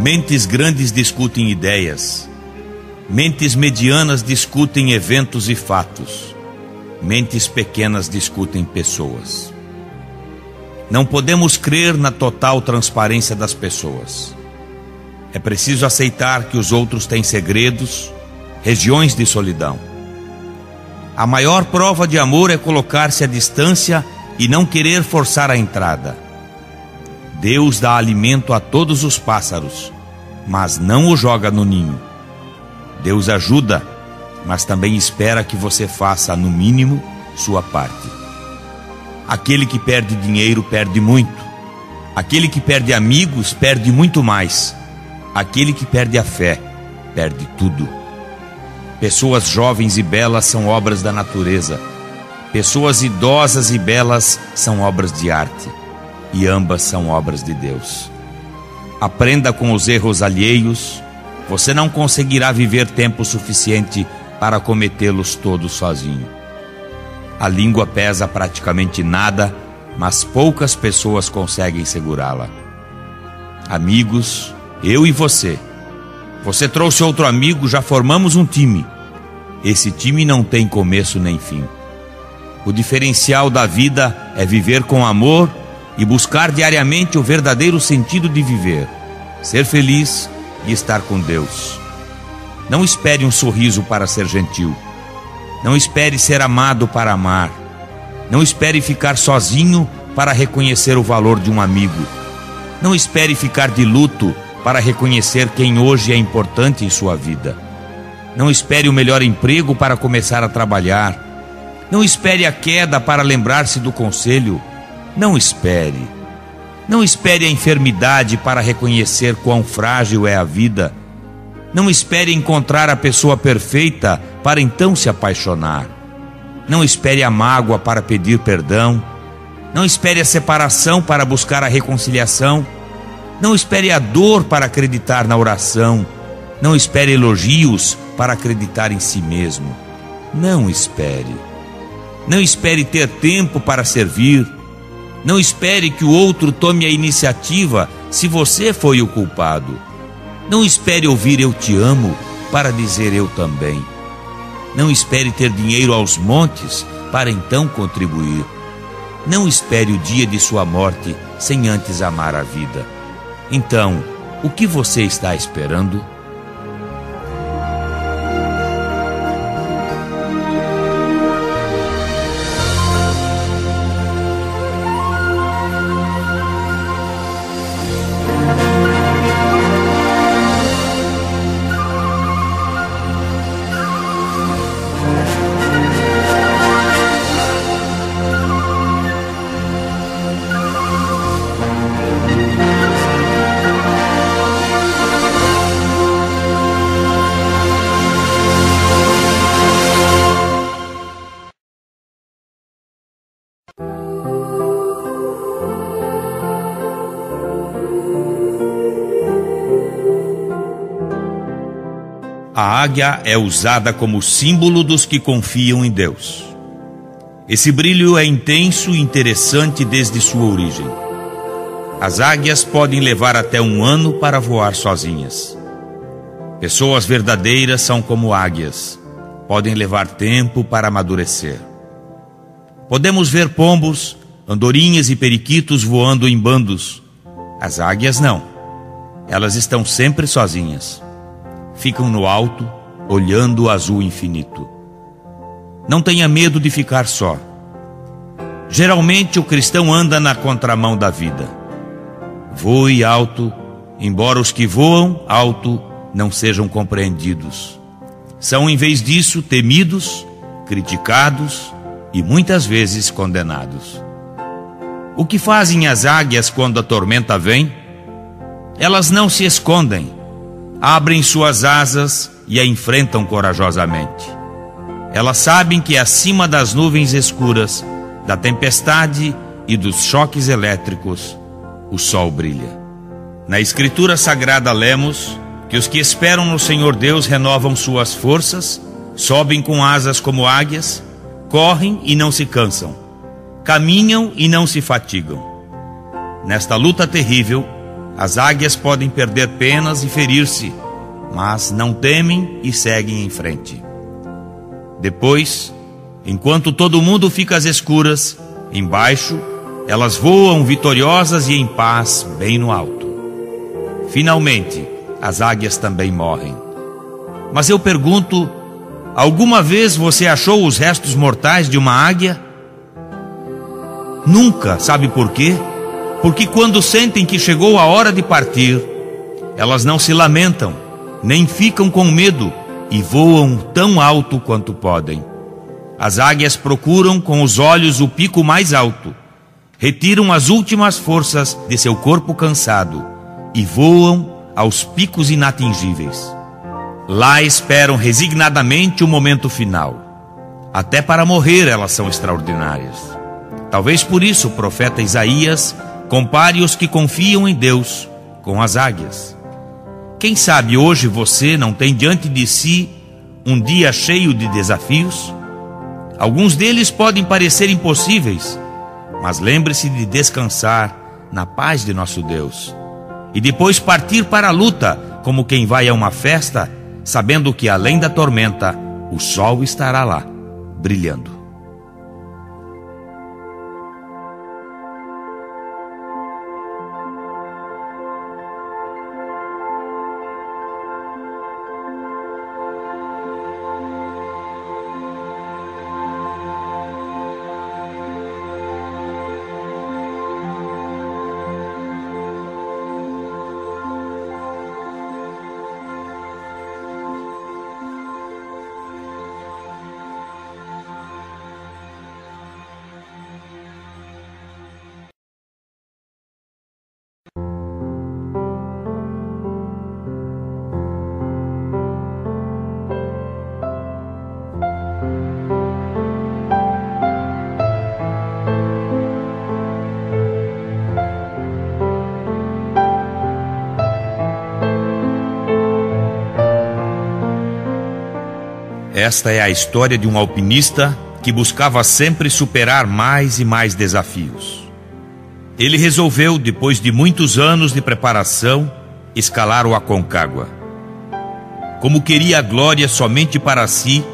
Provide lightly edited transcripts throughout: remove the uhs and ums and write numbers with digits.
Mentes grandes discutem ideias. Mentes medianas discutem eventos e fatos. Mentes pequenas discutem pessoas. Não podemos crer na total transparência das pessoas. É preciso aceitar que os outros têm segredos, regiões de solidão. A maior prova de amor é colocar-se à distância e não querer forçar a entrada. Deus dá alimento a todos os pássaros, mas não o joga no ninho. Deus ajuda, mas também espera que você faça, no mínimo, sua parte. Aquele que perde dinheiro perde muito. Aquele que perde amigos perde muito mais. Aquele que perde a fé perde tudo. Pessoas jovens e belas são obras da natureza. Pessoas idosas e belas são obras de arte. E ambas são obras de Deus. Aprenda com os erros alheios. Você não conseguirá viver tempo suficiente para cometê-los todos sozinho. A língua pesa praticamente nada, mas poucas pessoas conseguem segurá-la. Amigos, eu e você. Você trouxe outro amigo, já formamos um time. Esse time não tem começo nem fim. O diferencial da vida é viver com amor e buscar diariamente o verdadeiro sentido de viver, ser feliz e estar com Deus. Não espere um sorriso para ser gentil. Não espere ser amado para amar. Não espere ficar sozinho para reconhecer o valor de um amigo. Não espere ficar de luto para reconhecer quem hoje é importante em sua vida. Não espere o melhor emprego para começar a trabalhar. Não espere a queda para lembrar-se do conselho. Não espere. Não espere a enfermidade para reconhecer quão frágil é a vida. Não espere encontrar a pessoa perfeita para então se apaixonar. Não espere a mágoa para pedir perdão. Não espere a separação para buscar a reconciliação. Não espere a dor para acreditar na oração. Não espere elogios para acreditar em si mesmo. Não espere. Não espere ter tempo para servir. Não espere que o outro tome a iniciativa se você foi o culpado. Não espere ouvir "eu te amo" para dizer "eu também". Não espere ter dinheiro aos montes para então contribuir. Não espere o dia de sua morte sem antes amar a vida. Então, o que você está esperando? A águia é usada como símbolo dos que confiam em Deus. Esse brilho é intenso e interessante desde sua origem. As águias podem levar até 1 ano para voar sozinhas. Pessoas verdadeiras são como águias, podem levar tempo para amadurecer. Podemos ver pombos, andorinhas e periquitos voando em bandos. As águias não. Elas estão sempre sozinhas. Ficam no alto, olhando o azul infinito. Não tenha medo de ficar só. Geralmente o cristão anda na contramão da vida. Voe alto, embora os que voam alto não sejam compreendidos. São, em vez disso, temidos, criticados e muitas vezes condenados. O que fazem as águias quando a tormenta vem? Elas não se escondem. Abrem suas asas e a enfrentam corajosamente. Elas sabem que acima das nuvens escuras, da tempestade e dos choques elétricos, o sol brilha. Na Escritura Sagrada lemos que os que esperam no Senhor Deus renovam suas forças, sobem com asas como águias, correm e não se cansam, caminham e não se fatigam. Nesta luta terrível, As águias podem perder penas e ferir-se, mas não temem e seguem em frente. Depois, enquanto todo mundo fica às escuras, embaixo, elas voam vitoriosas e em paz bem no alto. Finalmente, as águias também morrem. Mas eu pergunto, alguma vez você achou os restos mortais de uma águia? Nunca, sabe por quê? Porque quando sentem que chegou a hora de partir, elas não se lamentam, nem ficam com medo e voam tão alto quanto podem. As águias procuram com os olhos o pico mais alto, retiram as últimas forças de seu corpo cansado e voam aos picos inatingíveis. Lá esperam resignadamente o momento final. Até para morrer elas são extraordinárias. Talvez por isso o profeta Isaías compare os que confiam em Deus com as águias. Quem sabe hoje você não tem diante de si um dia cheio de desafios? Alguns deles podem parecer impossíveis, mas lembre-se de descansar na paz de nosso Deus e depois partir para a luta como quem vai a uma festa, sabendo que além da tormenta, o sol estará lá, brilhando. Esta é a história de um alpinista que buscava sempre superar mais e mais desafios. Ele resolveu, depois de muitos anos de preparação, escalar o Aconcagua. Como queria a glória somente para si,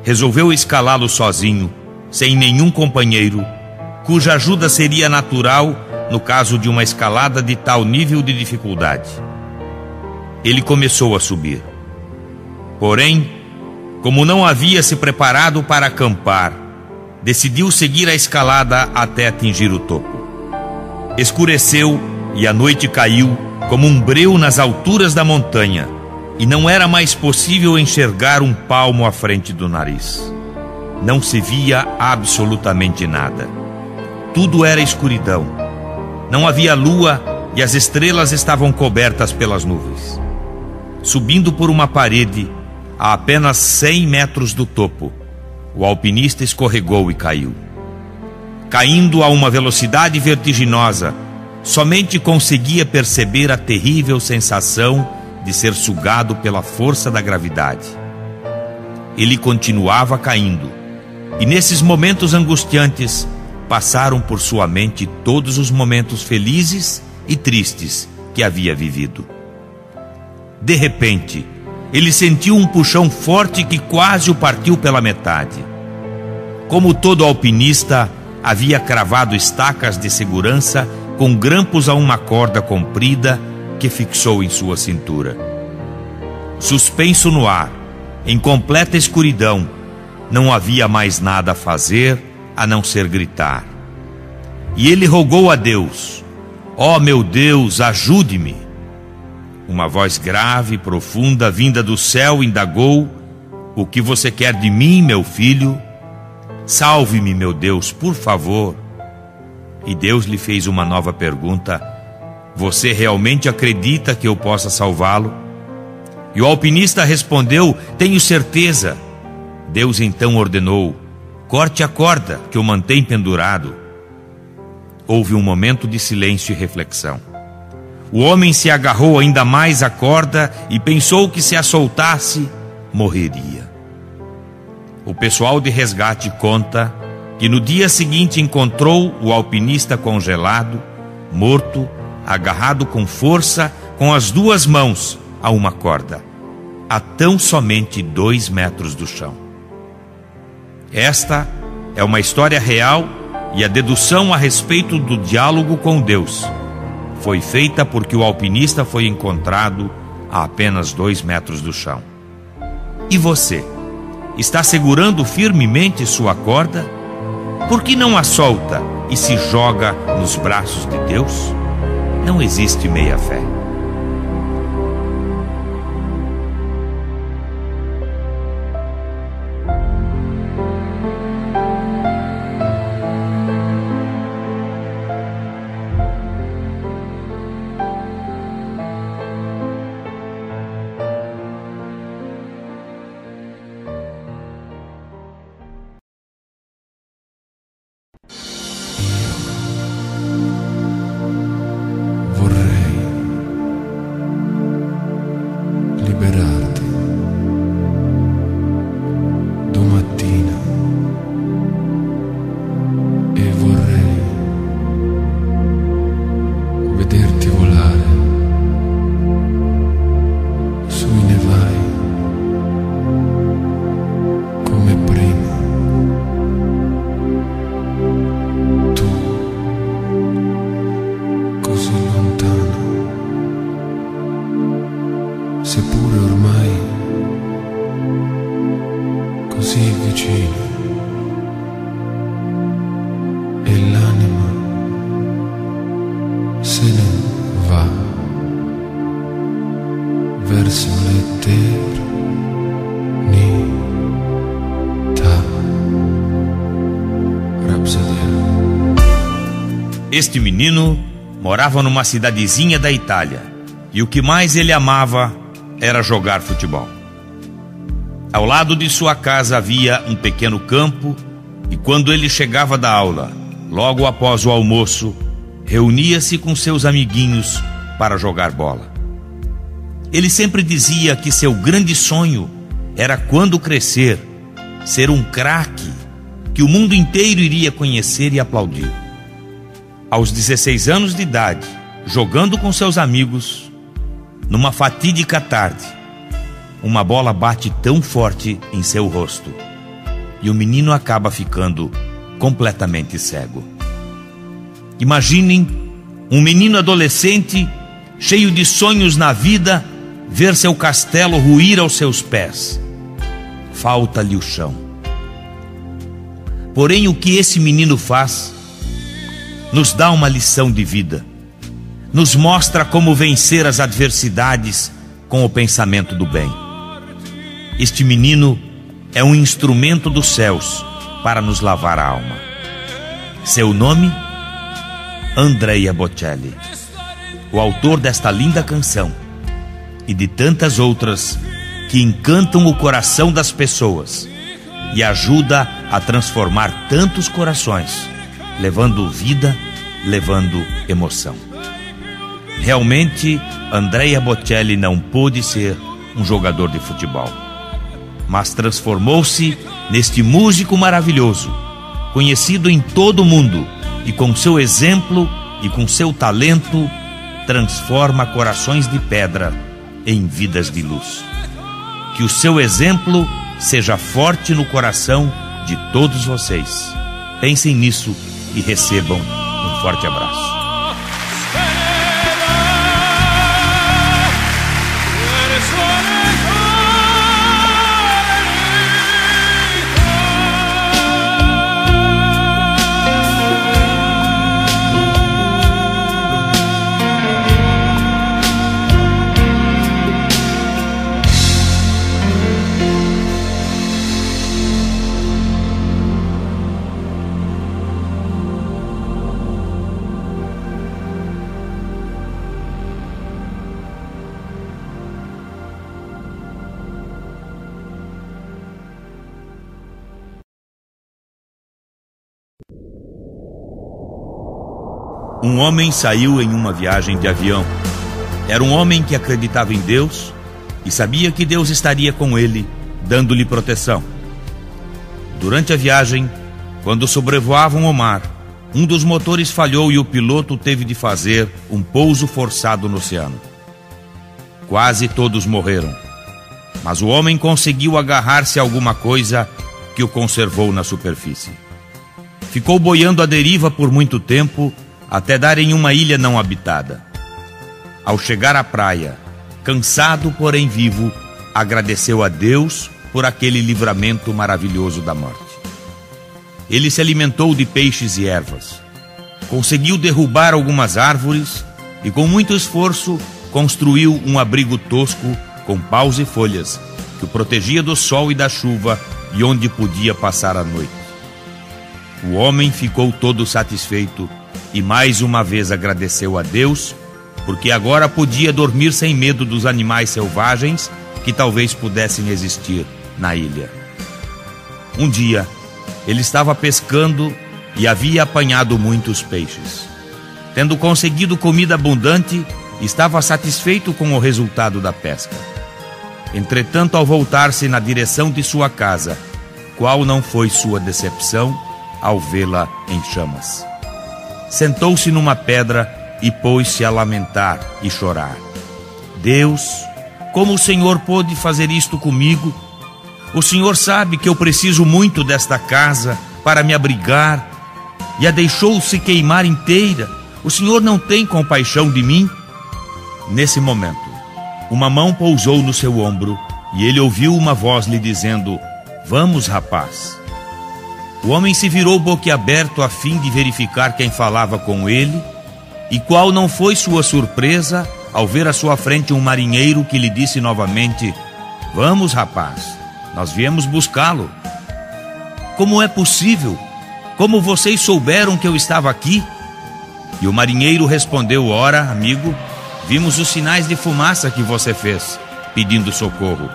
resolveu escalá-lo sozinho, sem nenhum companheiro, cuja ajuda seria natural no caso de uma escalada de tal nível de dificuldade. Ele começou a subir. Porém, como não havia se preparado para acampar, decidiu seguir a escalada até atingir o topo. Escureceu e a noite caiu como um breu nas alturas da montanha, e não era mais possível enxergar um palmo à frente do nariz. Não se via absolutamente nada. Tudo era escuridão. Não havia lua e as estrelas estavam cobertas pelas nuvens. Subindo por uma parede, a apenas 100 metros do topo, o alpinista escorregou e caiu. Caindo a uma velocidade vertiginosa, somente conseguia perceber a terrível sensação de ser sugado pela força da gravidade. Ele continuava caindo, e nesses momentos angustiantes, passaram por sua mente todos os momentos felizes e tristes que havia vivido. De repente, ele sentiu um puxão forte que quase o partiu pela metade. Como todo alpinista, havia cravado estacas de segurança com grampos a uma corda comprida que fixou em sua cintura. Suspenso no ar, em completa escuridão, não havia mais nada a fazer a não ser gritar. E ele rogou a Deus: "Ó meu Deus, ajude-me!" Uma voz grave e profunda vinda do céu indagou: "O que você quer de mim, meu filho?" "Salve-me, meu Deus, por favor." E Deus lhe fez uma nova pergunta: "Você realmente acredita que eu possa salvá-lo?" E o alpinista respondeu: "Tenho certeza." Deus então ordenou: "Corte a corda que o mantém pendurado." Houve um momento de silêncio e reflexão. O homem se agarrou ainda mais à corda e pensou que se a soltasse, morreria. O pessoal de resgate conta que no dia seguinte encontrou o alpinista congelado, morto agarrado com força com as duas mãos a uma corda, a tão somente 2 metros do chão. Esta é uma história real e a dedução a respeito do diálogo com Deus foi feita porque o alpinista foi encontrado a apenas 2 metros do chão. E você, está segurando firmemente sua corda? Por que não a solta e se joga nos braços de Deus? Não existe meia-fé. Liberarti domattina e vorrei vederti volare sui nevai come prima. Tu così lontano, seppure ormai così vicino, e l'anima se ne va verso l'eternità. Rapsodia. Este menino morava numa cidadezinha da Itália e o que mais ele amava era jogar futebol. Ao lado de sua casa havia um pequeno campo e quando ele chegava da aula, logo após o almoço, reunia-se com seus amiguinhos para jogar bola. Ele sempre dizia que seu grande sonho era, quando crescer, ser um craque que o mundo inteiro iria conhecer e aplaudir. Aos 16 anos de idade, jogando com seus amigos, numa fatídica tarde, uma bola bate tão forte em seu rosto e o menino acaba ficando completamente cego. Imaginem um menino adolescente, cheio de sonhos na vida, ver seu castelo ruir aos seus pés. Falta-lhe o chão. Porém, o que esse menino faz nos dá uma lição de vida. Nos mostra como vencer as adversidades com o pensamento do bem. Este menino é um instrumento dos céus para nos lavar a alma. Seu nome? Andrea Bocelli, o autor desta linda canção e de tantas outras que encantam o coração das pessoas e ajuda a transformar tantos corações, levando vida, levando emoção. Realmente, Andrea Bocelli não pôde ser um jogador de futebol, mas transformou-se neste músico maravilhoso, conhecido em todo o mundo, e com seu exemplo e com seu talento, transforma corações de pedra em vidas de luz. Que o seu exemplo seja forte no coração de todos vocês. Pensem nisso e recebam um forte abraço. Um homem saiu em uma viagem de avião. Era um homem que acreditava em Deus e sabia que Deus estaria com ele, dando-lhe proteção. Durante a viagem, quando sobrevoavam o mar, Um dos motores falhou e o piloto teve de fazer um pouso forçado no oceano. Quase todos morreram, mas o homem conseguiu agarrar-se a alguma coisa que o conservou na superfície. Ficou boiando à deriva por muito tempo, até dar em uma ilha não habitada. Ao chegar à praia, cansado porém vivo, agradeceu a Deus por aquele livramento maravilhoso da morte. Ele se alimentou de peixes e ervas. Conseguiu derrubar algumas árvores e, com muito esforço, construiu um abrigo tosco com paus e folhas que o protegia do sol e da chuva e onde podia passar a noite. O homem ficou todo satisfeito e mais uma vez agradeceu a Deus, porque agora podia dormir sem medo dos animais selvagens que talvez pudessem existir na ilha. Um dia, ele estava pescando e havia apanhado muitos peixes. Tendo conseguido comida abundante, estava satisfeito com o resultado da pesca. Entretanto, ao voltar-se na direção de sua casa, qual não foi sua decepção ao vê-la em chamas? Sentou-se numa pedra e pôs-se a lamentar e chorar. Deus, como o Senhor pôde fazer isto comigo? O Senhor sabe que eu preciso muito desta casa para me abrigar e a deixou-se queimar inteira. O Senhor não tem compaixão de mim? Nesse momento, uma mão pousou no seu ombro e ele ouviu uma voz lhe dizendo: "Vamos, rapaz." O homem se virou boquiaberto a fim de verificar quem falava com ele, e qual não foi sua surpresa ao ver à sua frente um marinheiro que lhe disse novamente: "Vamos, rapaz, nós viemos buscá-lo." "Como é possível? Como vocês souberam que eu estava aqui?" E o marinheiro respondeu: "Ora, amigo, vimos os sinais de fumaça que você fez, pedindo socorro.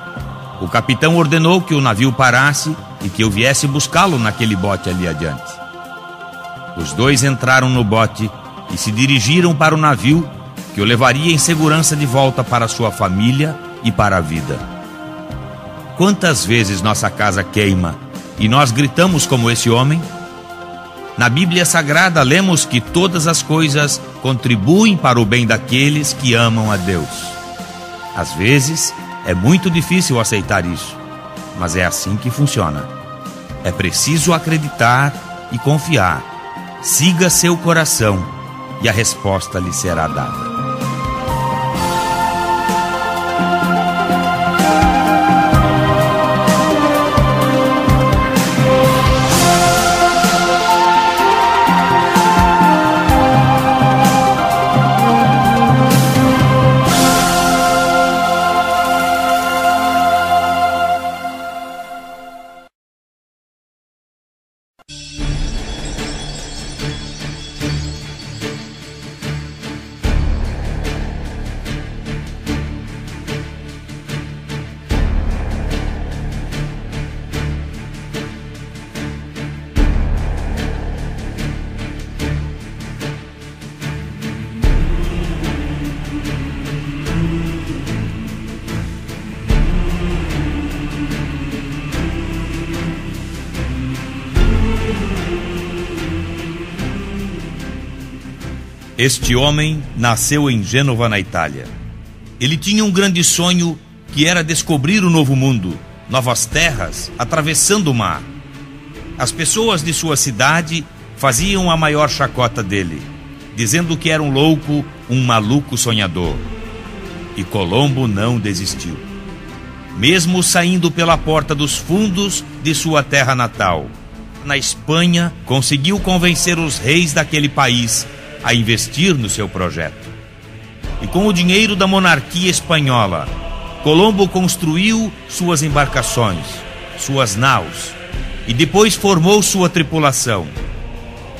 O capitão ordenou que o navio parasse e que eu viesse buscá-lo naquele bote ali adiante." Os dois entraram no bote e se dirigiram para o navio, que o levaria em segurança de volta para sua família e para a vida. Quantas vezes nossa casa queima e nós gritamos como esse homem? Na Bíblia Sagrada lemos que todas as coisas contribuem para o bem daqueles que amam a Deus. Às vezes é muito difícil aceitar isso, mas é assim que funciona. É preciso acreditar e confiar. Siga seu coração e a resposta lhe será dada. Este homem nasceu em Gênova, na Itália. Ele tinha um grande sonho, que era descobrir o novo mundo, novas terras, atravessando o mar. As pessoas de sua cidade faziam a maior chacota dele, dizendo que era um louco, um maluco sonhador. E Colombo não desistiu. Mesmo saindo pela porta dos fundos de sua terra natal, na Espanha, conseguiu convencer os reis daquele país a investir no seu projeto. E com o dinheiro da monarquia espanhola, Colombo construiu suas embarcações, suas naus, e depois formou sua tripulação.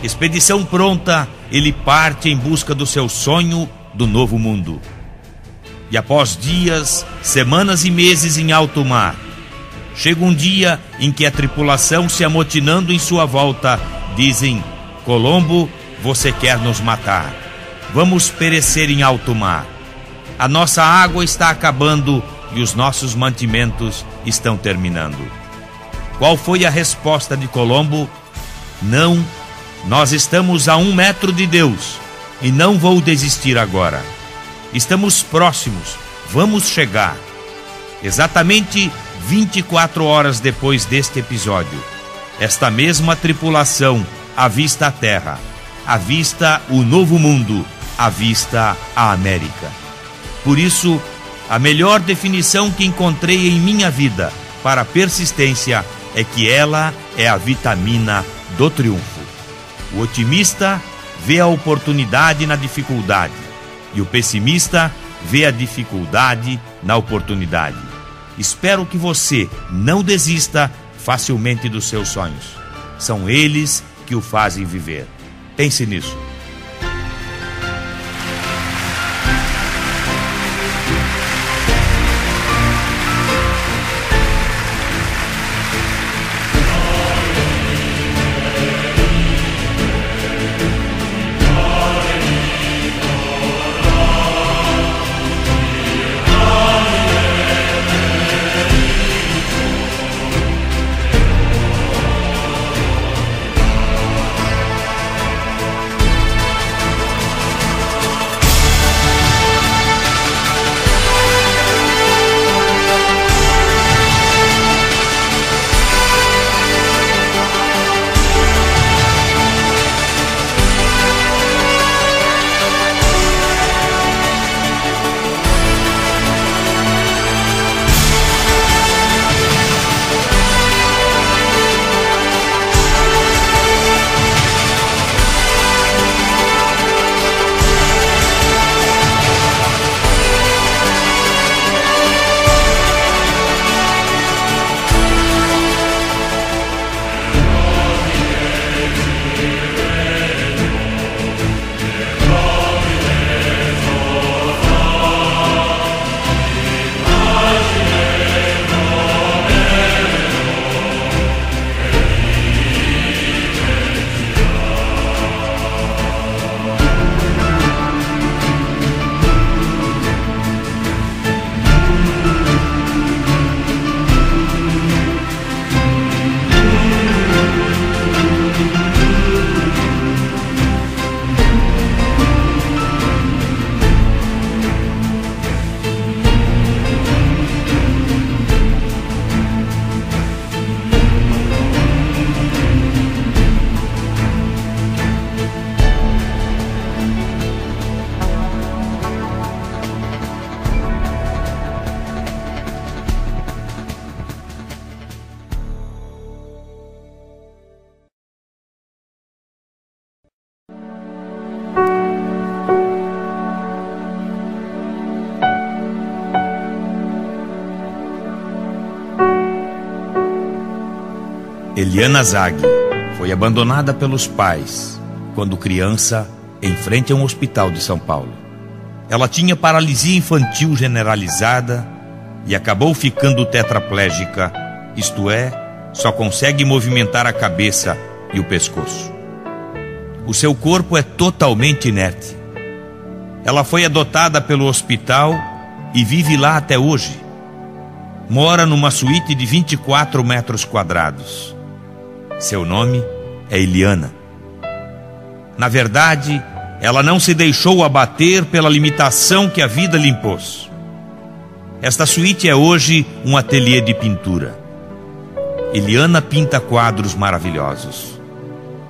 Expedição pronta, ele parte em busca do seu sonho do novo mundo. E após dias, semanas e meses em alto mar, chega um dia em que a tripulação, se amotinando em sua volta, dizem: "Colombo, você quer nos matar. Vamos perecer em alto mar. A nossa água está acabando e os nossos mantimentos estão terminando." Qual foi a resposta de Colombo? Não, Nós estamos a 1 metro de Deus e não vou desistir agora. Estamos próximos, vamos chegar. Exatamente 24 horas depois deste episódio, esta mesma tripulação avista a Terra, avista o Novo Mundo, avista a América. Por isso, a melhor definição que encontrei em minha vida para a persistência é que ela é a vitamina do triunfo. O otimista vê a oportunidade na dificuldade e o pessimista vê a dificuldade na oportunidade. Espero que você não desista facilmente dos seus sonhos. São eles que o fazem viver. Pense nisso. Eliana Zag foi abandonada pelos pais quando criança em frente a um hospital de São Paulo. Ela tinha paralisia infantil generalizada e acabou ficando tetraplégica, isto é, só consegue movimentar a cabeça e o pescoço. O seu corpo é totalmente inerte. Ela foi adotada pelo hospital e vive lá até hoje. Mora numa suíte de 24 metros quadrados. Seu nome é Eliana. Na verdade, ela não se deixou abater pela limitação que a vida lhe impôs. Esta suíte é hoje um ateliê de pintura. Eliana pinta quadros maravilhosos.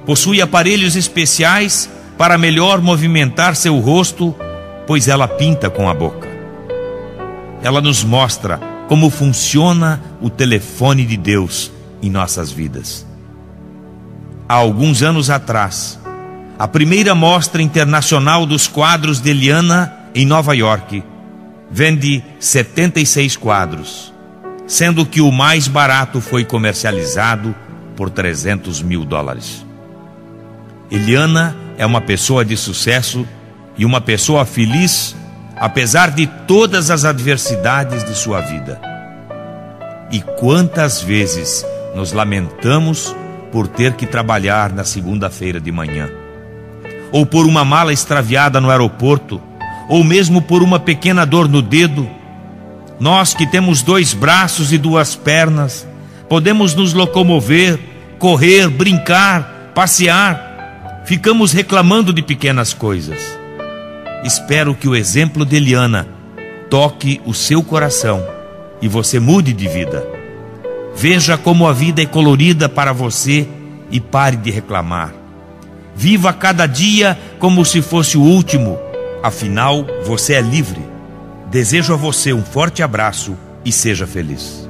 Possui aparelhos especiais para melhor movimentar seu rosto, pois ela pinta com a boca. Ela nos mostra como funciona o telefone de Deus em nossas vidas. Há alguns anos atrás, a primeira mostra internacional dos quadros de Eliana em Nova York vende 76 quadros, sendo que o mais barato foi comercializado por $300 mil. Eliana é uma pessoa de sucesso e uma pessoa feliz, apesar de todas as adversidades de sua vida. E quantas vezes nos lamentamos por ter que trabalhar na segunda-feira de manhã, ou por uma mala extraviada no aeroporto, ou mesmo por uma pequena dor no dedo. Nós que temos 2 braços e 2 pernas, podemos nos locomover, correr, brincar, passear, Ficamos reclamando de pequenas coisas. Espero que o exemplo de Eliana toque o seu coração e você mude de vida. Veja como a vida é colorida para você e pare de reclamar. Viva cada dia como se fosse o último, afinal você é livre. Desejo a você um forte abraço e seja feliz.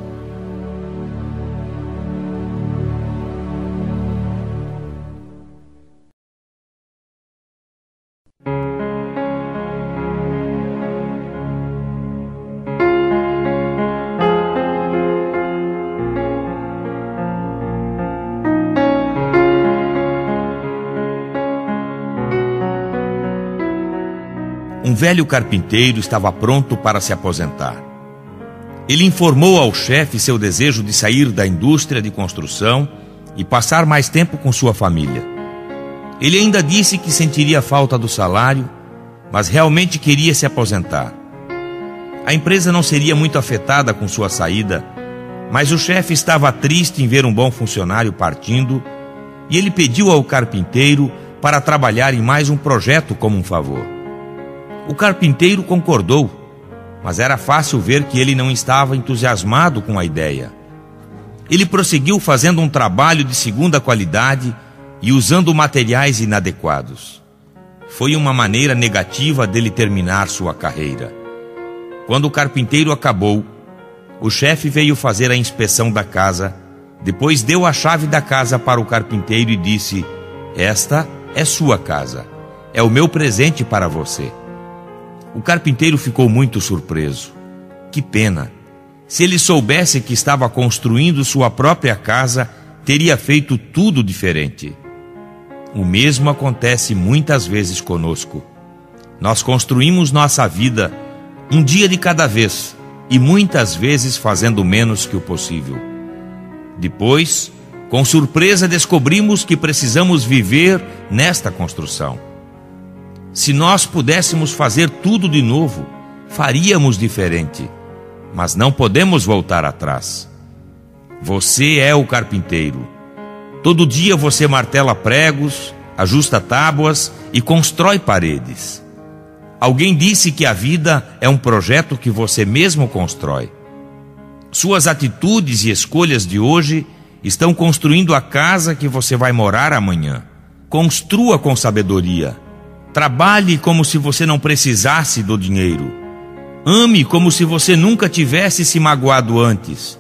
Um velho carpinteiro estava pronto para se aposentar. Ele informou ao chefe seu desejo de sair da indústria de construção e passar mais tempo com sua família. Ele ainda disse que sentiria falta do salário, mas realmente queria se aposentar. A empresa não seria muito afetada com sua saída, mas o chefe estava triste em ver um bom funcionário partindo e ele pediu ao carpinteiro para trabalhar em mais um projeto como um favor. O carpinteiro concordou, mas era fácil ver que ele não estava entusiasmado com a ideia. Ele prosseguiu fazendo um trabalho de segunda qualidade e usando materiais inadequados. Foi uma maneira negativa dele terminar sua carreira. Quando o carpinteiro acabou, o chefe veio fazer a inspeção da casa, depois deu a chave da casa para o carpinteiro e disse: "Esta é sua casa, é o meu presente para você." O carpinteiro ficou muito surpreso. Que pena! Se ele soubesse que estava construindo sua própria casa, teria feito tudo diferente. O mesmo acontece muitas vezes conosco. Nós construímos nossa vida um dia de cada vez e muitas vezes fazendo menos que o possível. Depois, com surpresa, descobrimos que precisamos viver nesta construção. Se nós pudéssemos fazer tudo de novo, faríamos diferente, mas não podemos voltar atrás. Você é o carpinteiro. Todo dia você martela pregos, ajusta tábuas e constrói paredes. Alguém disse que a vida é um projeto que você mesmo constrói. Suas atitudes e escolhas de hoje estão construindo a casa que você vai morar amanhã. Construa com sabedoria. Trabalhe como se você não precisasse do dinheiro. Ame como se você nunca tivesse se magoado antes.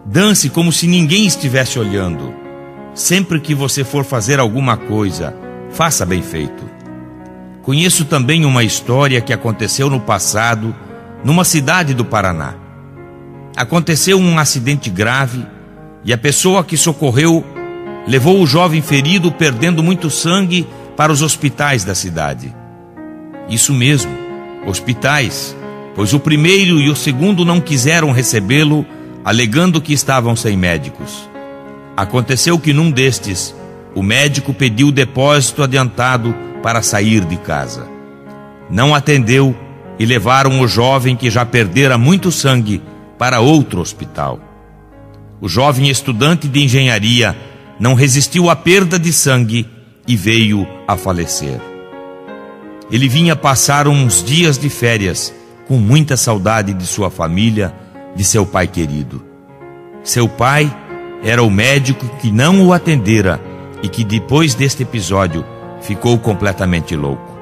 Dance como se ninguém estivesse olhando. Sempre que você for fazer alguma coisa, faça bem feito. Conheço também uma história que aconteceu no passado, numa cidade do Paraná. Aconteceu um acidente grave e a pessoa que socorreu levou o jovem ferido, perdendo muito sangue, para os hospitais da cidade. Isso mesmo, hospitais, pois o primeiro e o segundo não quiseram recebê-lo, alegando que estavam sem médicos. Aconteceu que num destes, o médico pediu depósito adiantado para sair de casa. Não atendeu e levaram o jovem, que já perdera muito sangue, para outro hospital. O jovem estudante de engenharia não resistiu à perda de sangue e veio a falecer. Ele vinha passar uns dias de férias, com muita saudade de sua família, de seu pai querido. Seu pai era o médico que não o atendera e que depois deste episódio ficou completamente louco.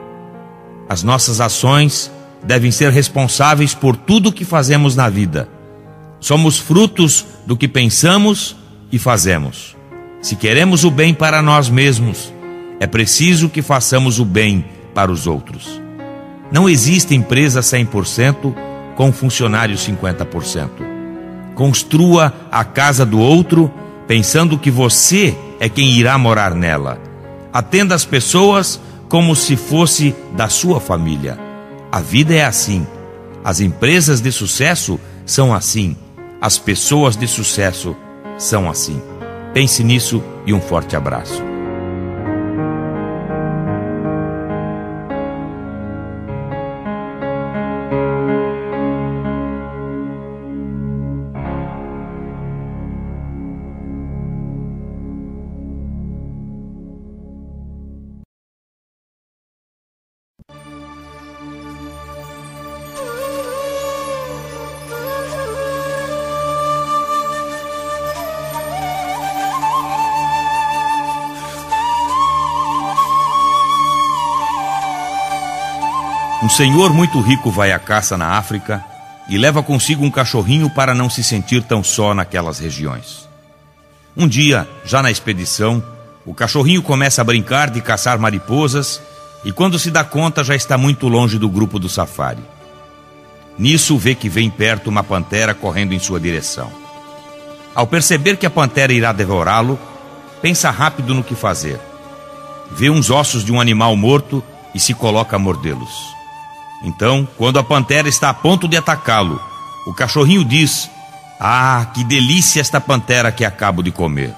As nossas ações devem ser responsáveis por tudo o que fazemos na vida. Somos frutos do que pensamos e fazemos. Se queremos o bem para nós mesmos, é preciso que façamos o bem para os outros. Não existe empresa 100% com funcionários 50%. Construa a casa do outro pensando que você é quem irá morar nela. Atenda as pessoas como se fosse da sua família. A vida é assim. As empresas de sucesso são assim. As pessoas de sucesso são assim. Pense nisso e um forte abraço. Um senhor muito rico vai à caça na África e leva consigo um cachorrinho para não se sentir tão só naquelas regiões. Um dia, já na expedição, o cachorrinho começa a brincar de caçar mariposas e quando se dá conta já está muito longe do grupo do safari. Nisso vê que vem perto uma pantera correndo em sua direção. Ao perceber que a pantera irá devorá-lo, pensa rápido no que fazer. Vê uns ossos de um animal morto e se coloca a mordê-los. Então, quando a pantera está a ponto de atacá-lo, o cachorrinho diz: "Ah, que delícia esta pantera que acabo de comer."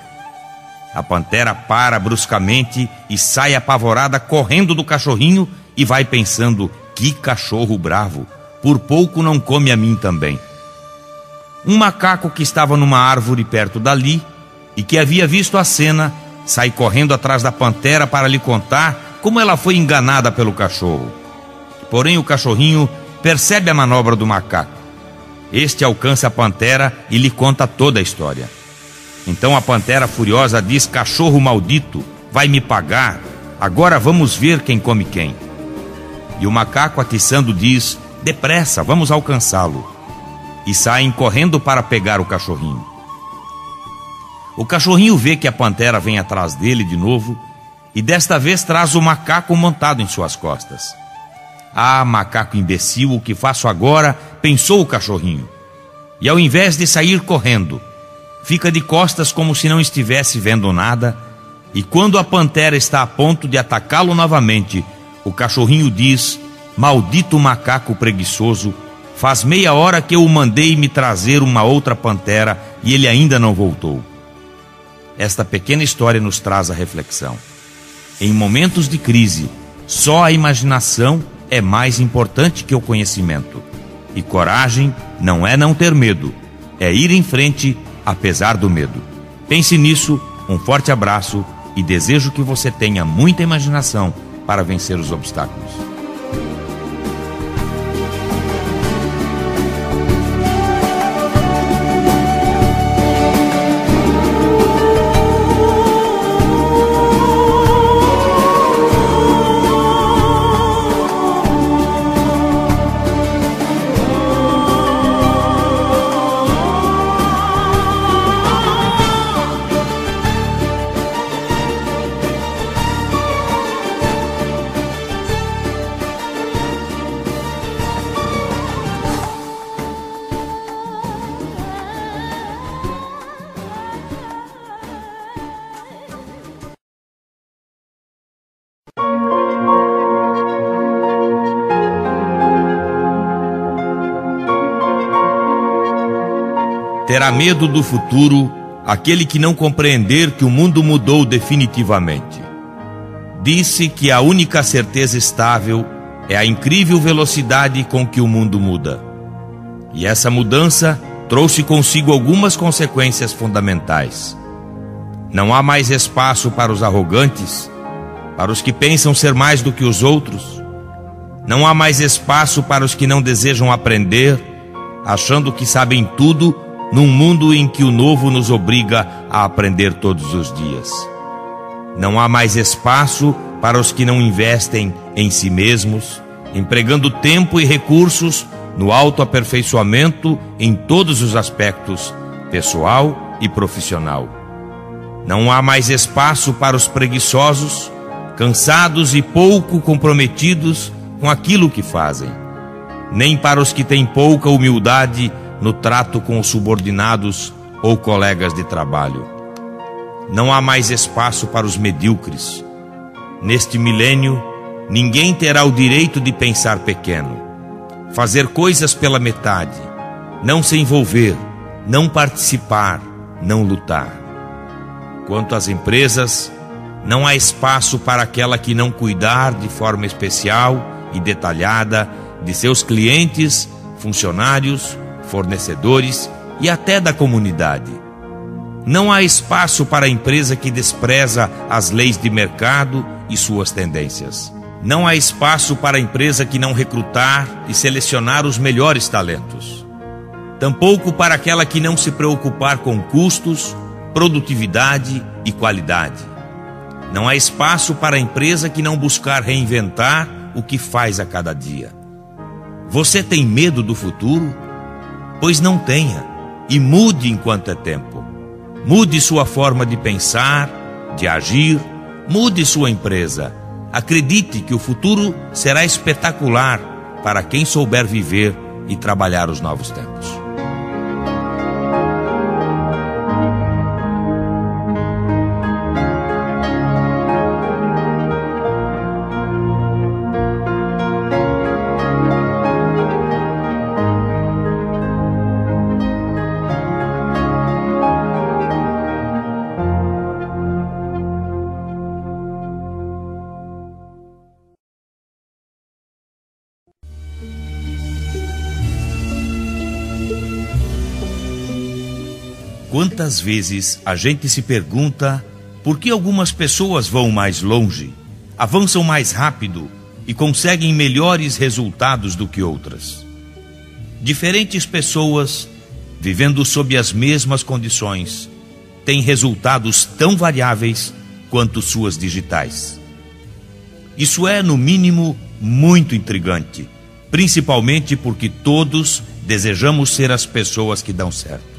A pantera para bruscamente e sai apavorada correndo do cachorrinho e vai pensando: "Que cachorro bravo, por pouco não come a mim também." Um macaco que estava numa árvore perto dali e que havia visto a cena, sai correndo atrás da pantera para lhe contar como ela foi enganada pelo cachorro. Porém, o cachorrinho percebe a manobra do macaco. Este alcança a pantera e lhe conta toda a história. Então a pantera furiosa diz: "Cachorro maldito, vai me pagar. Agora vamos ver quem come quem." E o macaco, atiçando, diz: "Depressa, vamos alcançá-lo." E saem correndo para pegar o cachorrinho. O cachorrinho vê que a pantera vem atrás dele de novo e desta vez traz o macaco montado em suas costas. "Ah, macaco imbecil, o que faço agora?" pensou o cachorrinho. E ao invés de sair correndo, fica de costas como se não estivesse vendo nada, e quando a pantera está a ponto de atacá-lo novamente, o cachorrinho diz: "Maldito macaco preguiçoso, faz meia hora que eu o mandei me trazer uma outra pantera e ele ainda não voltou." Esta pequena história nos traz a reflexão. Em momentos de crise, só a imaginação é mais importante que o conhecimento. E coragem não é não ter medo, é ir em frente apesar do medo. Pense nisso, um forte abraço e desejo que você tenha muita imaginação para vencer os obstáculos. Terá medo do futuro aquele que não compreender que o mundo mudou definitivamente. Disse que a única certeza estável é a incrível velocidade com que o mundo muda. E essa mudança trouxe consigo algumas consequências fundamentais. Não há mais espaço para os arrogantes, para os que pensam ser mais do que os outros. Não há mais espaço para os que não desejam aprender, achando que sabem tudo, num mundo em que o novo nos obriga a aprender todos os dias. Não há mais espaço para os que não investem em si mesmos, empregando tempo e recursos no autoaperfeiçoamento em todos os aspectos, pessoal e profissional. Não há mais espaço para os preguiçosos, cansados e pouco comprometidos com aquilo que fazem, nem para os que têm pouca humildade no trato com os subordinados ou colegas de trabalho. Não há mais espaço para os medíocres. Neste milênio, ninguém terá o direito de pensar pequeno, fazer coisas pela metade, não se envolver, não participar, não lutar. Quanto às empresas, não há espaço para aquela que não cuidar de forma especial e detalhada de seus clientes, funcionários, fornecedores e até da comunidade. Não há espaço para a empresa que despreza as leis de mercado e suas tendências. Não há espaço para a empresa que não recrutar e selecionar os melhores talentos. Tampouco para aquela que não se preocupar com custos, produtividade e qualidade. Não há espaço para a empresa que não buscar reinventar o que faz a cada dia. Você tem medo do futuro? Pois não tenha, e mude enquanto é tempo. Mude sua forma de pensar, de agir, mude sua empresa. Acredite que o futuro será espetacular para quem souber viver e trabalhar os novos tempos. Quantas vezes a gente se pergunta por que algumas pessoas vão mais longe, avançam mais rápido e conseguem melhores resultados do que outras? Diferentes pessoas, vivendo sob as mesmas condições, têm resultados tão variáveis quanto suas digitais. Isso é, no mínimo, muito intrigante, principalmente porque todos desejamos ser as pessoas que dão certo.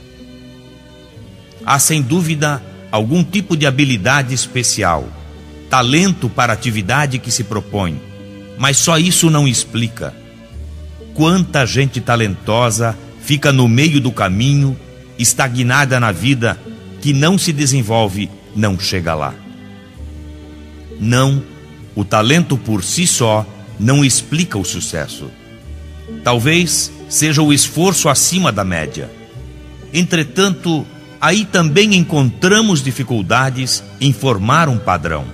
Há sem dúvida algum tipo de habilidade especial, talento para a atividade que se propõe, mas só isso não explica. Quanta gente talentosa fica no meio do caminho, estagnada na vida, que não se desenvolve, não chega lá. Não, o talento por si só não explica o sucesso. Talvez seja o esforço acima da média. Entretanto, aí também encontramos dificuldades em formar um padrão.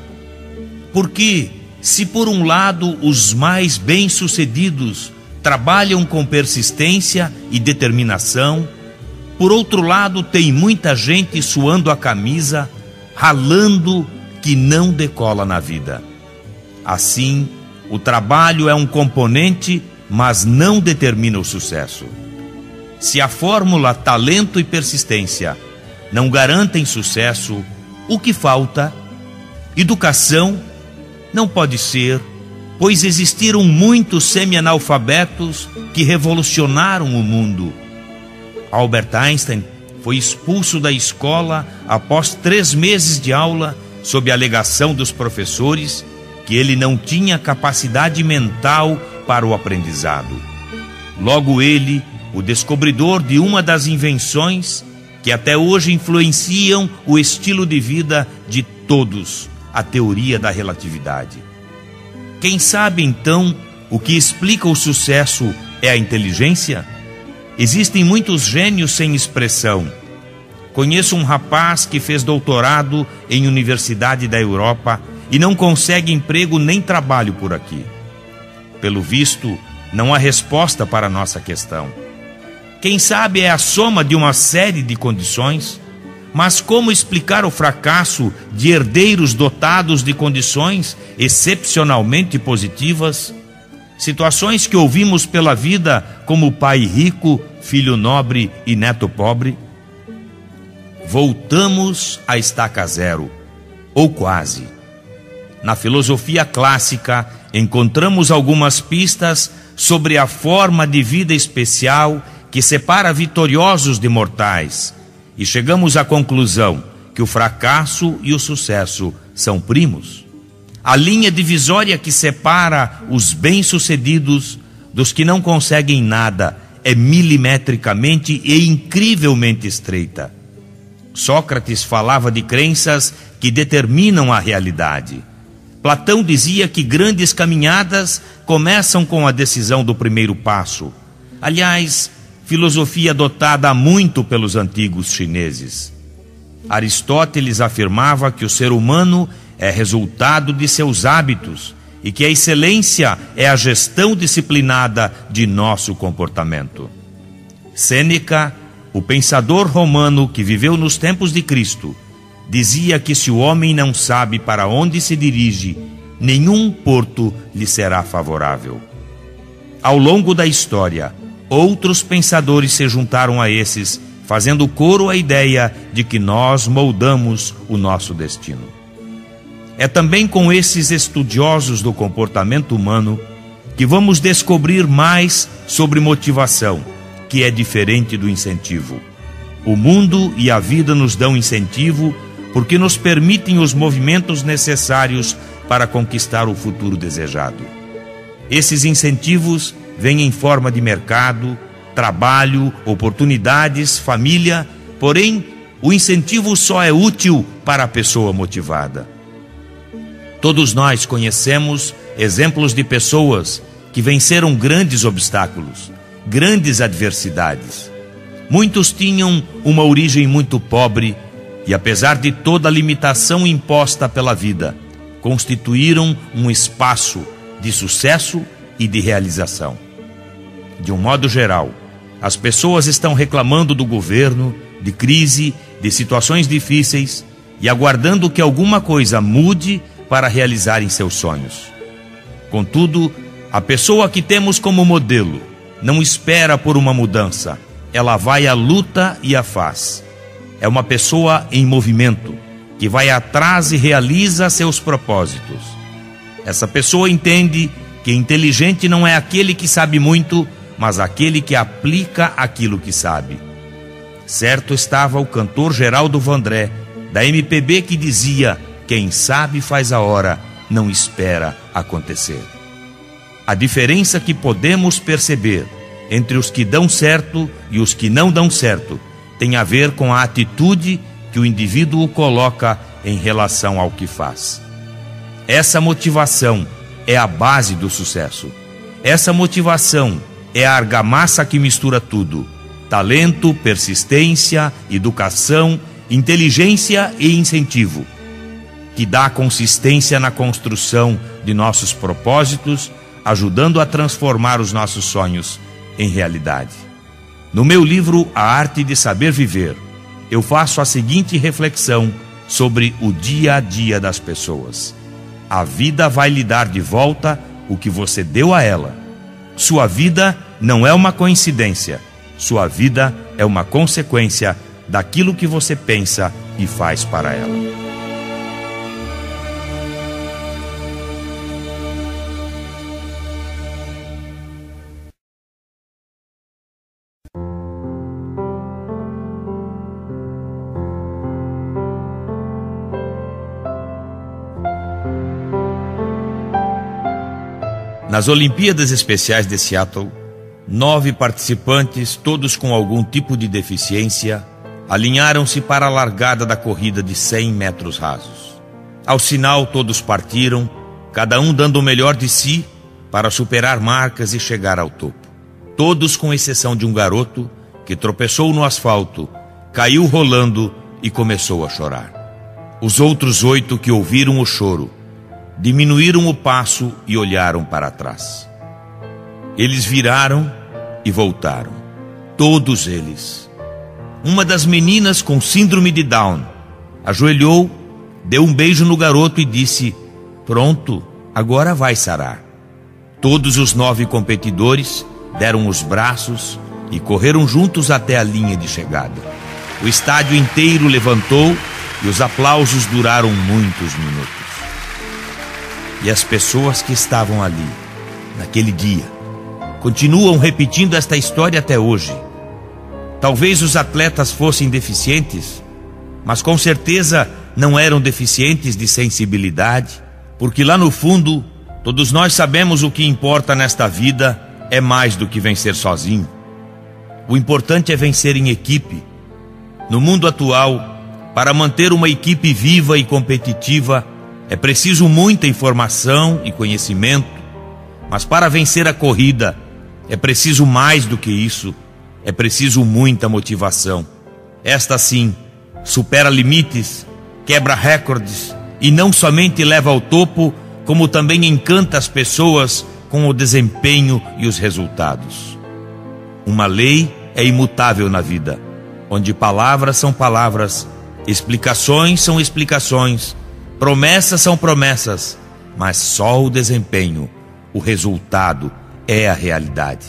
Porque, se por um lado os mais bem-sucedidos trabalham com persistência e determinação, por outro lado tem muita gente suando a camisa, ralando, que não decola na vida. Assim, o trabalho é um componente, mas não determina o sucesso. Se a fórmula talento e persistência não garantem sucesso, o que falta? Educação? Não pode ser, pois existiram muitos semi-analfabetos que revolucionaram o mundo. Albert Einstein foi expulso da escola após 3 meses de aula, sob a alegação dos professores que ele não tinha capacidade mental para o aprendizado. Logo ele, o descobridor de uma das invenções que até hoje influenciam o estilo de vida de todos, a teoria da relatividade. Quem sabe então o que explica o sucesso é a inteligência? Existem muitos gênios sem expressão. Conheço um rapaz que fez doutorado em universidade da Europa e não consegue emprego nem trabalho por aqui. Pelo visto, não há resposta para a nossa questão. Quem sabe é a soma de uma série de condições, mas como explicar o fracasso de herdeiros dotados de condições excepcionalmente positivas? Situações que ouvimos pela vida como pai rico, filho nobre e neto pobre? Voltamos à estaca zero, ou quase. Na filosofia clássica, encontramos algumas pistas sobre a forma de vida especial que separa vitoriosos de mortais, e chegamos à conclusão que o fracasso e o sucesso são primos. A linha divisória que separa os bem-sucedidos dos que não conseguem nada é milimetricamente e incrivelmente estreita. Sócrates falava de crenças que determinam a realidade. Platão dizia que grandes caminhadas começam com a decisão do primeiro passo. Aliás, filosofia adotada há muito pelos antigos chineses. Aristóteles afirmava que o ser humano é resultado de seus hábitos e que a excelência é a gestão disciplinada de nosso comportamento. Sêneca, o pensador romano que viveu nos tempos de Cristo, dizia que se o homem não sabe para onde se dirige, nenhum porto lhe será favorável. Ao longo da história, outros pensadores se juntaram a esses, fazendo coro à ideia de que nós moldamos o nosso destino. É também com esses estudiosos do comportamento humano que vamos descobrir mais sobre motivação, que é diferente do incentivo. O mundo e a vida nos dão incentivo porque nos permitem os movimentos necessários para conquistar o futuro desejado. Esses incentivos vêm em forma de mercado, trabalho, oportunidades, família, porém, o incentivo só é útil para a pessoa motivada. Todos nós conhecemos exemplos de pessoas que venceram grandes obstáculos, grandes adversidades. Muitos tinham uma origem muito pobre e, apesar de toda a limitação imposta pela vida, constituíram um espaço de sucesso e de realização. De um modo geral, as pessoas estão reclamando do governo, de crise, de situações difíceis e aguardando que alguma coisa mude para realizarem seus sonhos. Contudo, a pessoa que temos como modelo não espera por uma mudança, ela vai à luta e a faz. É uma pessoa em movimento, que vai atrás e realiza seus propósitos. Essa pessoa entende que inteligente não é aquele que sabe muito, mas aquele que aplica aquilo que sabe. Certo estava o cantor Geraldo Vandré, da MPB, que dizia: quem sabe faz a hora, não espera acontecer. A diferença que podemos perceber entre os que dão certo e os que não dão certo tem a ver com a atitude que o indivíduo coloca em relação ao que faz. Essa motivação é a base do sucesso. Essa motivação é a argamassa que mistura tudo: talento, persistência, educação, inteligência e incentivo, que dá consistência na construção de nossos propósitos, ajudando a transformar os nossos sonhos em realidade. No meu livro A Arte de Saber Viver, eu faço a seguinte reflexão sobre o dia a dia das pessoas. A vida vai lhe dar de volta o que você deu a ela. Sua vida não é uma coincidência. Sua vida é uma consequência daquilo que você pensa e faz para ela. Nas Olimpíadas Especiais de Seattle, 9 participantes, todos com algum tipo de deficiência, alinharam-se para a largada da corrida de 100 metros rasos. Ao sinal, todos partiram, cada um dando o melhor de si para superar marcas e chegar ao topo. Todos, com exceção de um garoto que tropeçou no asfalto, caiu rolando e começou a chorar. Os outros 8 que ouviram o choro diminuíram o passo e olharam para trás. Eles viraram e voltaram, todos eles. Uma das meninas com síndrome de Down ajoelhou, deu um beijo no garoto e disse: pronto, agora vai sarar. Todos os 9 competidores deram os braços e correram juntos até a linha de chegada. O estádio inteiro levantou e os aplausos duraram muitos minutos. E as pessoas que estavam ali, naquele dia, continuam repetindo esta história até hoje. Talvez os atletas fossem deficientes, mas com certeza não eram deficientes de sensibilidade, porque lá no fundo, todos nós sabemos o que importa nesta vida é mais do que vencer sozinho. O importante é vencer em equipe. No mundo atual, para manter uma equipe viva e competitiva, é preciso muita informação e conhecimento, mas para vencer a corrida é preciso mais do que isso, é preciso muita motivação. Esta sim supera limites, quebra recordes e não somente leva ao topo, como também encanta as pessoas com o desempenho e os resultados. Uma lei é imutável na vida, onde palavras são palavras, explicações são explicações, promessas são promessas, mas só o desempenho, o resultado, é a realidade.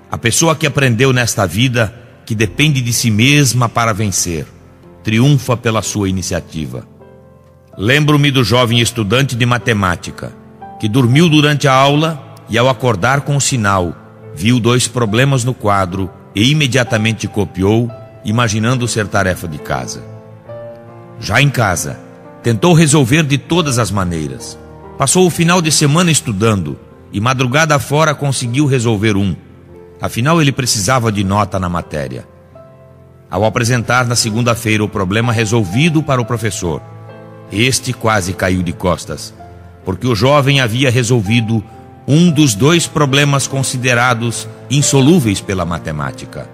A pessoa que aprendeu nesta vida que depende de si mesma para vencer, triunfa pela sua iniciativa. Lembro-me do jovem estudante de matemática, que dormiu durante a aula e ao acordar com o sinal, viu 2 problemas no quadro e imediatamente copiou, imaginando ser tarefa de casa. Já em casa, tentou resolver de todas as maneiras. Passou o final de semana estudando e madrugada fora conseguiu resolver um. Afinal, ele precisava de nota na matéria. Ao apresentar na segunda-feira o problema resolvido para o professor, este quase caiu de costas, porque o jovem havia resolvido um dos 2 problemas considerados insolúveis pela matemática.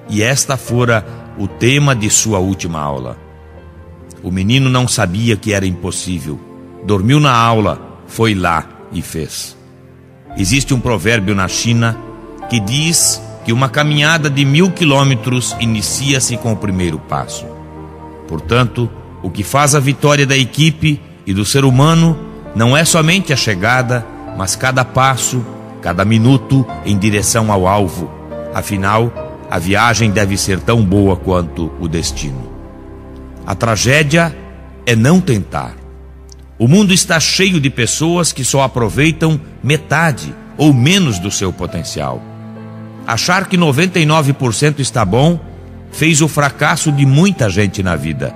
E esta fora o tema de sua última aula. O menino não sabia que era impossível. Dormiu na aula, foi lá e fez. Existe um provérbio na China que diz que uma caminhada de 1000 quilômetros inicia-se com o primeiro passo. Portanto, o que faz a vitória da equipe e do ser humano não é somente a chegada, mas cada passo, cada minuto em direção ao alvo. Afinal, a viagem deve ser tão boa quanto o destino. A tragédia é não tentar. O mundo está cheio de pessoas que só aproveitam metade ou menos do seu potencial. Achar que 99% está bom fez o fracasso de muita gente na vida.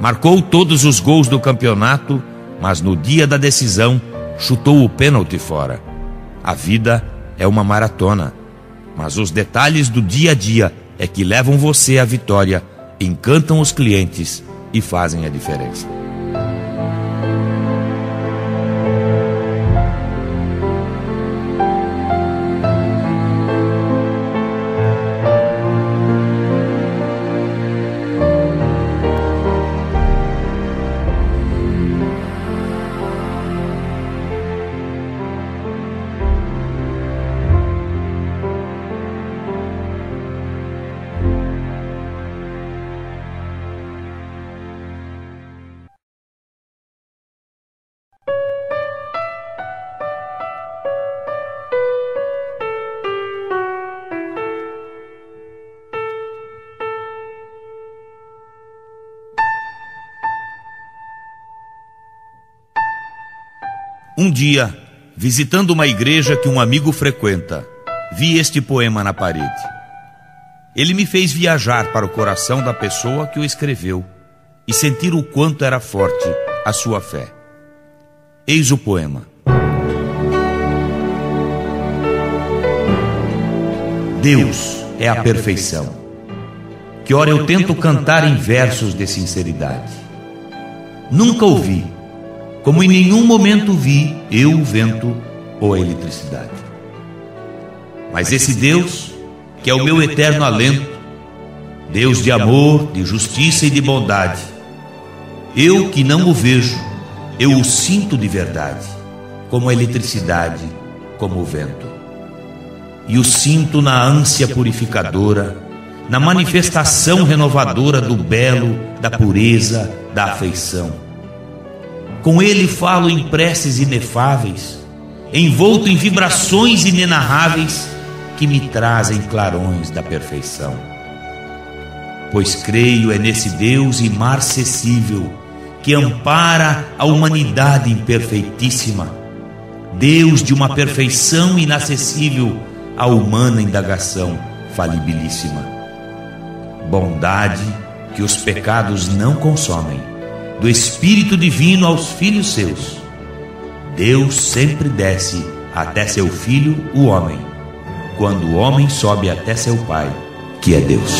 Marcou todos os gols do campeonato, mas no dia da decisão chutou o pênalti fora. A vida é uma maratona, mas os detalhes do dia a dia é que levam você à vitória, encantam os clientes e fazem a diferença. Um dia, visitando uma igreja que um amigo frequenta, vi este poema na parede. Ele me fez viajar para o coração da pessoa que o escreveu e sentir o quanto era forte a sua fé. Eis o poema. Deus é a perfeição. Que ora eu tento cantar em versos de sinceridade. Nunca ouvi, como em nenhum momento vi eu o vento ou a eletricidade. Mas esse Deus, que é o meu eterno alento, Deus de amor, de justiça e de bondade, eu que não o vejo, eu o sinto de verdade, como a eletricidade, como o vento. E o sinto na ânsia purificadora, na manifestação renovadora do belo, da pureza, da afeição. Com ele falo em preces inefáveis, envolto em vibrações inenarráveis que me trazem clarões da perfeição. Pois creio é nesse Deus imarcessível que ampara a humanidade imperfeitíssima, Deus de uma perfeição inacessível à humana indagação falibilíssima. Bondade que os pecados não consomem, do Espírito Divino aos filhos seus. Deus sempre desce até seu Filho, o homem, quando o homem sobe até seu Pai, que é Deus.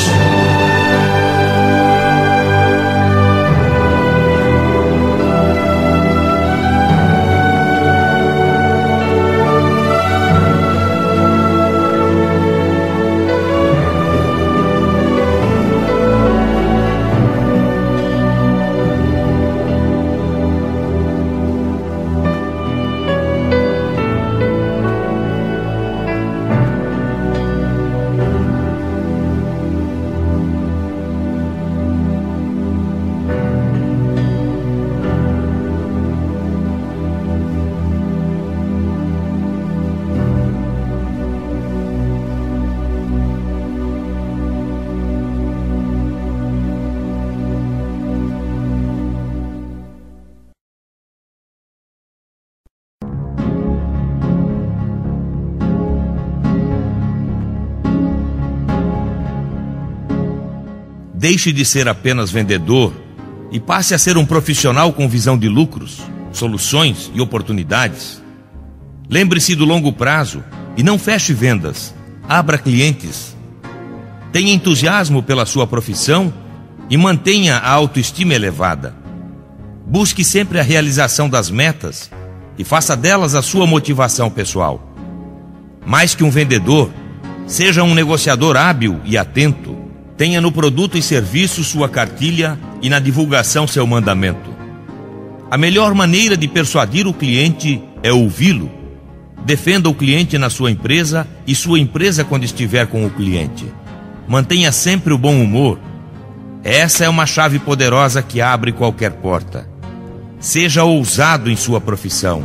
Deixe de ser apenas vendedor e passe a ser um profissional com visão de lucros, soluções e oportunidades. Lembre-se do longo prazo e não feche vendas, abra clientes. Tenha entusiasmo pela sua profissão e mantenha a autoestima elevada. Busque sempre a realização das metas e faça delas a sua motivação pessoal. Mais que um vendedor, seja um negociador hábil e atento. Tenha no produto e serviço sua cartilha e na divulgação seu mandamento. A melhor maneira de persuadir o cliente é ouvi-lo. Defenda o cliente na sua empresa e sua empresa quando estiver com o cliente. Mantenha sempre o bom humor. Essa é uma chave poderosa que abre qualquer porta. Seja ousado em sua profissão.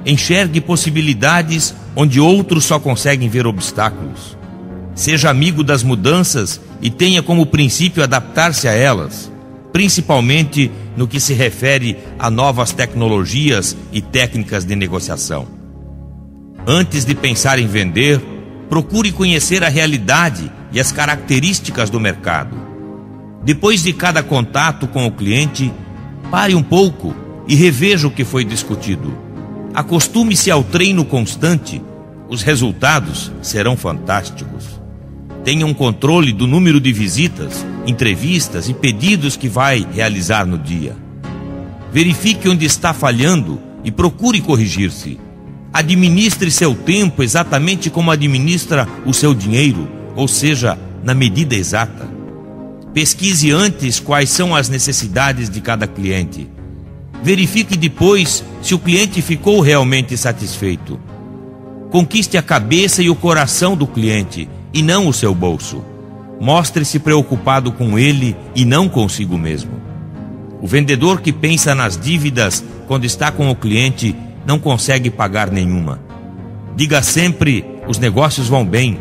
Enxergue possibilidades onde outros só conseguem ver obstáculos. Seja amigo das mudanças e tenha como princípio adaptar-se a elas, principalmente no que se refere a novas tecnologias e técnicas de negociação. Antes de pensar em vender, procure conhecer a realidade e as características do mercado. Depois de cada contato com o cliente, pare um pouco e reveja o que foi discutido. Acostume-se ao treino constante. Os resultados serão fantásticos. Tenha um controle do número de visitas, entrevistas e pedidos que vai realizar no dia. Verifique onde está falhando e procure corrigir-se. Administre seu tempo exatamente como administra o seu dinheiro, ou seja, na medida exata. Pesquise antes quais são as necessidades de cada cliente. Verifique depois se o cliente ficou realmente satisfeito. Conquiste a cabeça e o coração do cliente e não o seu bolso. Mostre-se preocupado com ele e não consigo mesmo. O vendedor que pensa nas dívidas quando está com o cliente não consegue pagar nenhuma. Diga sempre: os negócios vão bem.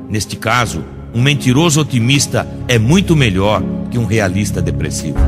Neste caso, um mentiroso otimista é muito melhor que um realista depressivo.